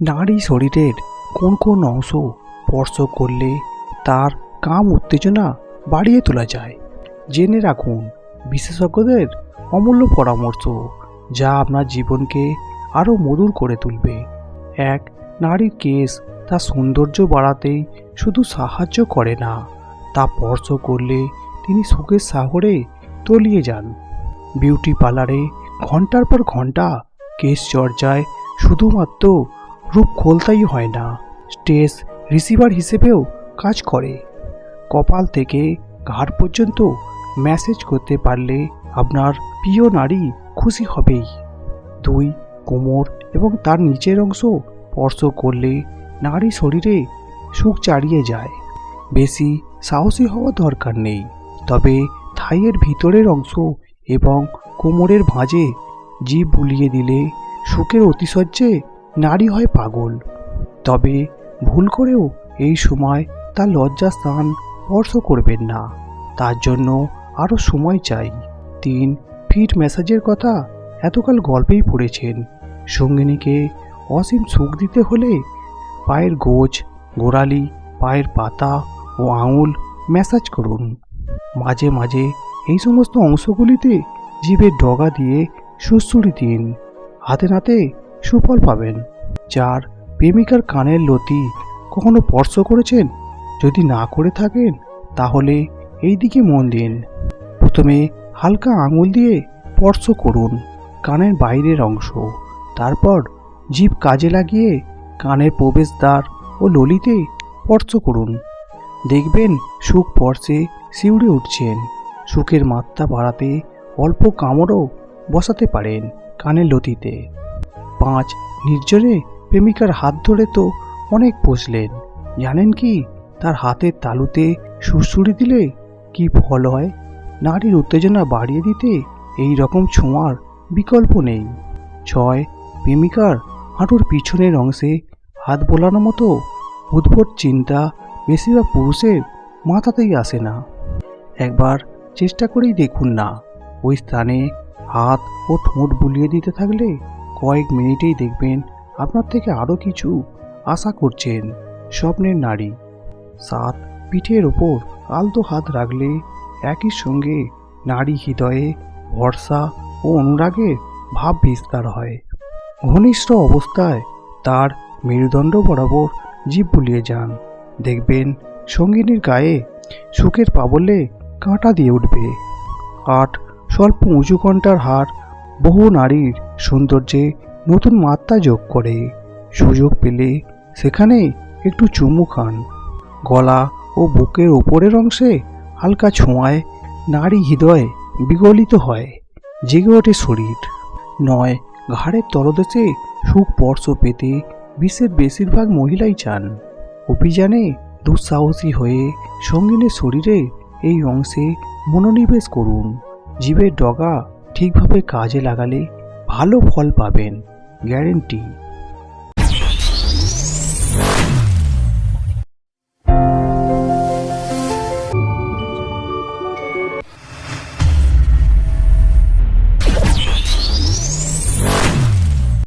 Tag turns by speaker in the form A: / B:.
A: নারী শরীরের কোন কোন অংশ স্পর্শ করলে তার কাম উত্তেজনা বাড়িয়ে তোলা যায় জেনে রাখুন বিশেষজ্ঞদের অমূল্য পরামর্শ, যা আপনার জীবনকে আরও মধুর করে তুলবে। এক, নারীর কেশ তার সৌন্দর্য বাড়াতেই শুধু সাহায্য করে না, তা স্পর্শ করলে তিনি সুখের সাগরে তলিয়ে যান। বিউটি পার্লারে ঘন্টার পর ঘন্টা কেশ চর্চায় শুধুমাত্র রূপ খোলতাই হয় না, স্ট্রেস রিসিভার হিসেবেও কাজ করে। কপাল থেকে ঘাড় পর্যন্ত ম্যাসেজ করতে পারলে আপনার প্রিয় নারী খুশি হবেই। দুই, কোমর এবং তার নিচের অংশ স্পর্শ করলে নারী শরীরে সুখ চাড়িয়ে যায়। বেশি সাহসী হওয়া দরকার নেই, তবে থাইয়ের ভিতরের অংশ এবং কোমরের ভাঁজে জিভ বুলিয়ে দিলে সুখের অতিশয্যে নারী হয় পাগল। তবে ভুল করেও এই সময় তার লজ্জাস্থান স্পর্শ করবেন না, তার জন্য আরও সময় চাই। তিন, ফিট ম্যাসাজের কথা এতকাল গল্পেই পড়েছেন। সঙ্গিনীকে অসীম সুখ দিতে হলে পায়ের গোজ, গোড়ালি, পায়ের পাতা ও আঙুল ম্যাসাজ করুন। মাঝে মাঝে এই সমস্ত অংশগুলিতে জিভের ডগা দিয়ে সুড়সুড়ি দিন, হাতে নাতে সুফল পাবেন। চার, প্রেমিকার কানের লতি কখনো স্পর্শ করেছেন? যদি না করে থাকেন তাহলে এই দিকে মন দিন। প্রথমে হালকা আঙুল দিয়ে স্পর্শ করুন কানের বাইরের অংশ, তারপর জিভ কাজে লাগিয়ে কানের প্রবেশদ্বার ও ললিতে স্পর্শ করুন। দেখবেন সুখ স্পর্শে শিউরে উঠছেন। সুখের মাত্রা বাড়াতে অল্প কামড়ও বসাতে পারেন কানের লতিতে। পাঁচ, নির্জনে প্রেমিকার হাত ধরে তো অনেক বসলেন, জানেন কি তার হাতের তালুতে সুড়সুড়ি দিলে কি ফল হয়? নারীর উত্তেজনা বাড়িয়ে দিতে এই রকম ছোঁয়ার বিকল্প নেই। ছয়, প্রেমিকার হাঁটুর পিছনের অংশে হাত বোলানোর মতো উদ্ভট চিন্তা বেশিরভাগ পুরুষের মাথাতেই আসে না। একবার চেষ্টা করেই দেখুন না, ওই স্থানে হাত ও ঠোঁট বুলিয়ে দিতে থাকলে কয়েক মিনিটেই দেখবেন আপনার থেকে আরও কিছু আশা করছেন স্বপ্নের নারী। সাত, পিঠের ওপর আলতো হাত রাখলে একই সঙ্গে নারী হৃদয়ে ভরসা ও অনুরাগের ভাব বিস্তার হয়। ঘনিষ্ঠ অবস্থায় তার মেরুদণ্ড বরাবর জিভ বুলিয়ে যান, দেখবেন সঙ্গিনীর গায়ে সুখের প্রাবল্যে কাঁটা দিয়ে উঠবে। আট, স্বল্প উঁচু কণ্ঠার হার বহু নারীর সৌন্দর্যে নতুন মাত্রা যোগ করে। সুযোগ পেলে সেখানে একটু চুমু খান। গলা ও বুকের ওপরের অংশে হালকা ছোঁয়ায় নারী হৃদয় বিগলিত হয়, জেগে ওঠে শরীর। নয়, ঘাড়ের তলদেশে সুখ স্পর্শ পেতে বিশ্বের বেশিরভাগ মহিলাই চান। অভিযানে দুঃসাহসী হয়ে সঙ্গিনীর শরীরে এই অংশে মনোনিবেশ করুন। জিভের ডগা ঠিকভাবে কাজে লাগালে ভালো ফল পাবেন, গ্যারেন্টি।